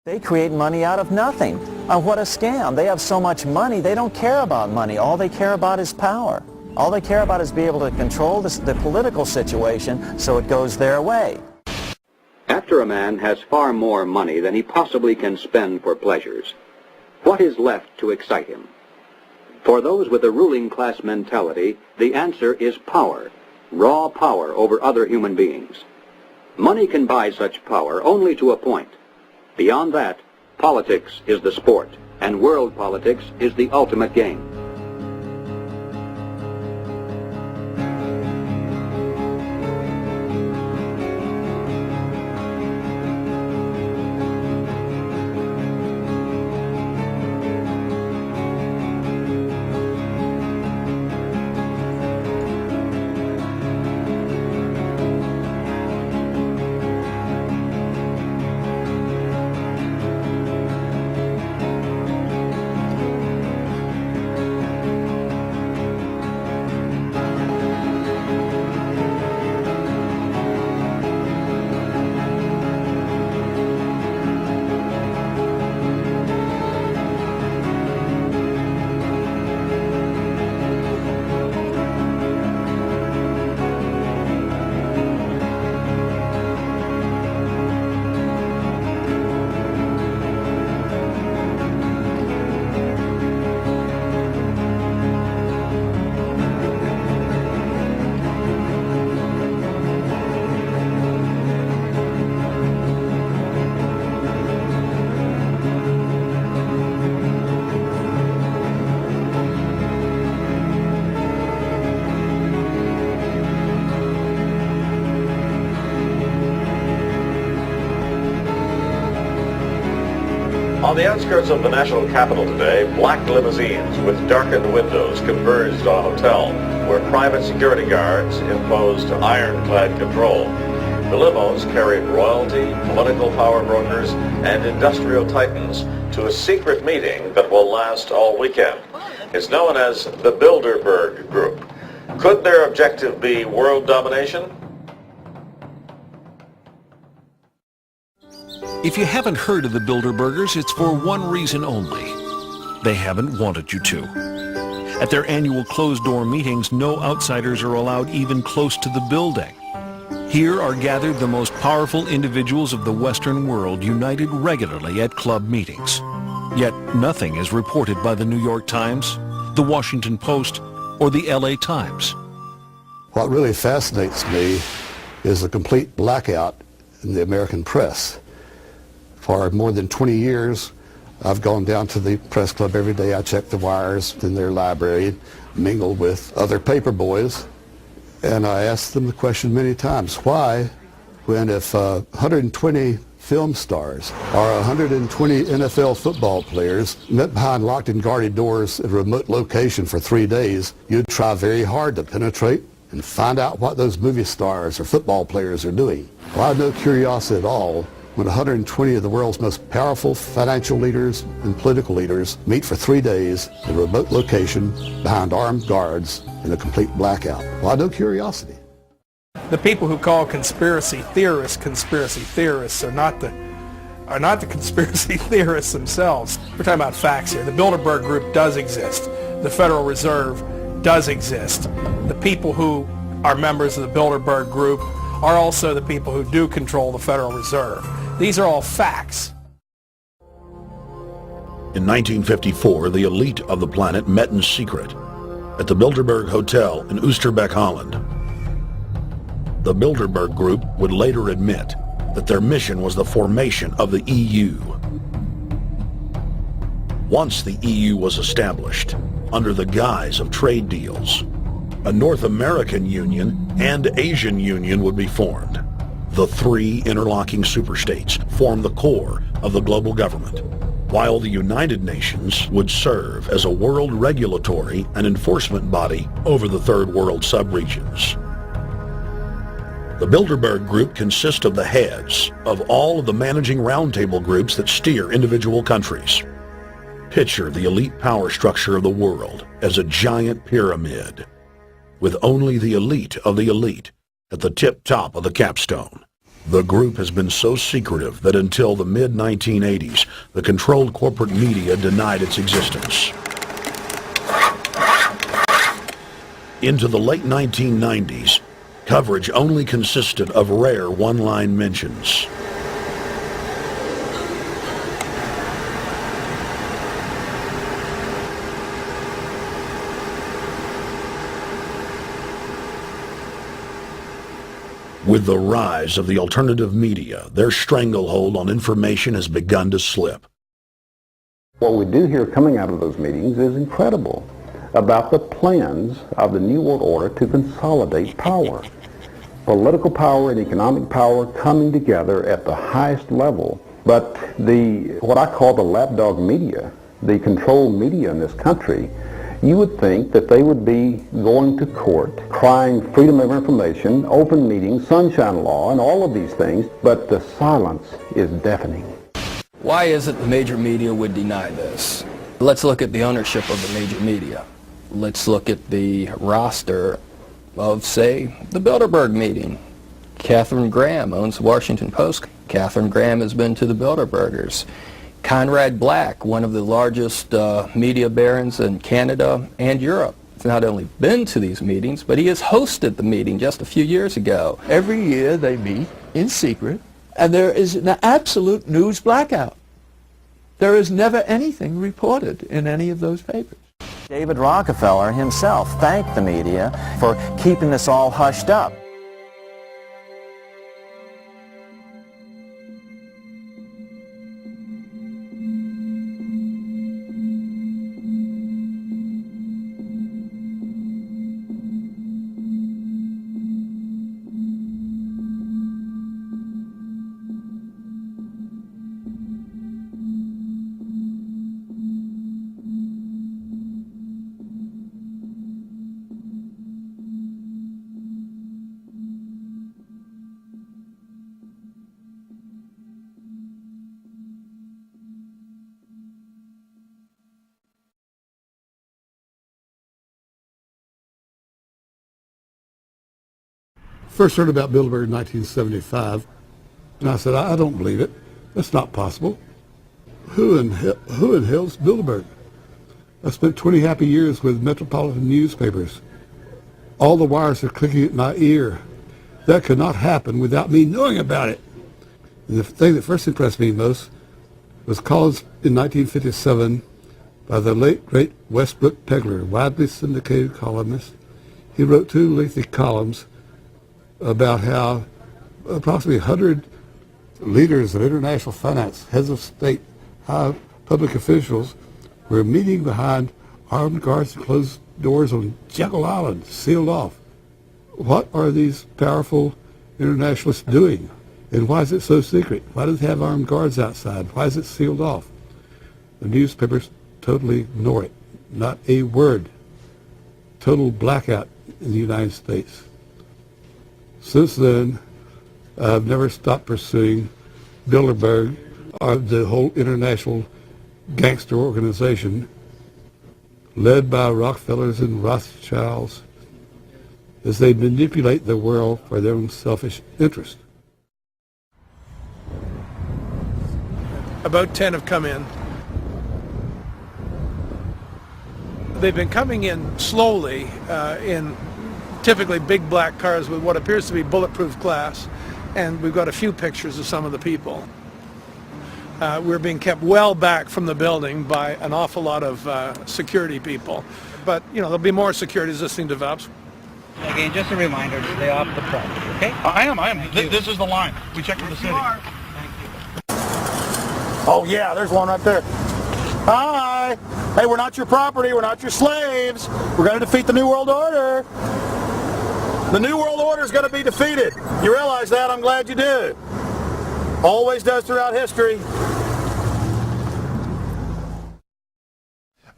They create money out of nothing. What a scam. They have so much money, they don't care about money. All they care about is power. All they care about is being able to control the political situation so it goes their way. After a man has far more money than he possibly can spend for pleasures, what is left to excite him? For those with a ruling class mentality, the answer is power, raw power over other human beings. Money can buy such power only to a point. Beyond that, politics is the sport, and world politics is the ultimate game. On the outskirts of the national capital today, black limousines with darkened windows converged on a hotel where private security guards imposed ironclad control. The limos carried royalty, political power brokers, and industrial titans to a secret meeting that will last all weekend. It's known as the Bilderberg Group. Could their objective be world domination? If you haven't heard of the Bilderbergers, it's for one reason only. They haven't wanted you to. At their annual closed-door meetings, no outsiders are allowed even close to the building. Here are gathered the most powerful individuals of the Western world, united regularly at club meetings. Yet nothing is reported by the New York Times, the Washington Post, or the LA Times. What really fascinates me is the complete blackout in the American press. For more than 20 years, I've gone down to the press club every day. I check the wires in their library, mingle with other paper boys, and I asked them the question many times, why, when if 120 film stars or 120 NFL football players met behind locked and guarded doors at a remote location for 3 days, you'd try very hard to penetrate and find out what those movie stars or football players are doing. Well, I have no curiosity at all when 120 of the world's most powerful financial leaders and political leaders meet for 3 days in a remote location behind armed guards in a complete blackout. Well, I have no curiosity. The people who call conspiracy theorists are not the conspiracy theorists themselves. We're talking about facts here. The Bilderberg Group does exist. The Federal Reserve does exist. The people who are members of the Bilderberg Group are also the people who do control the Federal Reserve. These are all facts. In 1954, the elite of the planet met in secret at the Bilderberg Hotel in Oosterbeek, Holland. The Bilderberg Group would later admit that their mission was the formation of the EU. Once the EU was established, under the guise of trade deals, a North American Union and Asian Union would be formed. The three interlocking superstates form the core of the global government, while the United Nations would serve as a world regulatory and enforcement body over the Third World subregions. The Bilderberg Group consists of the heads of all of the managing roundtable groups that steer individual countries. Picture the elite power structure of the world as a giant pyramid, with only the elite of the elite at the tip top of the capstone. The group has been so secretive that until the mid-1980s, the controlled corporate media denied its existence. Into the late 1990s, coverage only consisted of rare one-line mentions. With the rise of the alternative media, their stranglehold on information has begun to slip. What we do hear coming out of those meetings is incredible about the plans of the New World Order to consolidate power. Political power and economic power coming together at the highest level. But what I call the lapdog media, the controlled media in this country, you would think that they would be going to court, crying freedom of information, open meetings, sunshine law, and all of these things, but the silence is deafening. Why is it the major media would deny this? Let's look at the ownership of the major media. Let's look at the roster of, say, the Bilderberg meeting. Katharine Graham owns the Washington Post. Katharine Graham has been to the Bilderbergers. Conrad Black, one of the largest media barons in Canada and Europe, has not only been to these meetings, but he has hosted the meeting just a few years ago. Every year they meet in secret, and there is an absolute news blackout. There is never anything reported in any of those papers. David Rockefeller himself thanked the media for keeping this all hushed up. First heard about Bilderberg in 1975, and I said, I don't believe it. That's not possible. Who in hell's Bilderberg? I spent 20 happy years with metropolitan newspapers. All the wires are clicking at my ear. That could not happen without me knowing about it. And the thing that first impressed me most was columns in 1957 by the late, great Westbrook Pegler, widely syndicated columnist. He wrote 2 lengthy columns about how approximately 100 leaders of international finance, heads of state, high public officials were meeting behind armed guards and closed doors on Jekyll Island, sealed off. What are these powerful internationalists doing? And why is it so secret? Why do they have armed guards outside? Why is it sealed off? The newspapers totally ignore it. Not a word. Total blackout in the United States. Since then, I've never stopped pursuing Bilderberg, or the whole international gangster organization led by Rockefellers and Rothschilds as they manipulate the world for their own selfish interest. About 10 have come in. They've been coming in slowly in typically big black cars with what appears to be bulletproof glass, and we've got a few pictures of some of the people. We're being kept well back from the building by an awful lot of security people, but you know there'll be more security as this thing develops. Again, just a reminder to stay off the property, okay? I am. This is the line. We checked with the city. Thank you. Oh yeah, there's one right there. Hi. Hey, we're not your property. We're not your slaves. We're going to defeat the New World Order. The New World Order is going to be defeated. You realize that? I'm glad you do. Always does throughout history.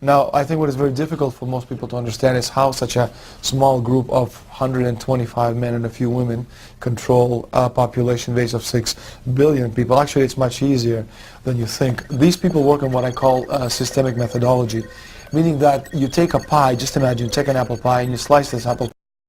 Now, I think what is very difficult for most people to understand is how such a small group of 125 men and a few women control a population base of 6 billion people. Actually, it's much easier than you think. These people work on what I call systemic methodology, meaning that you take a pie, just imagine you take an apple pie and you slice this apple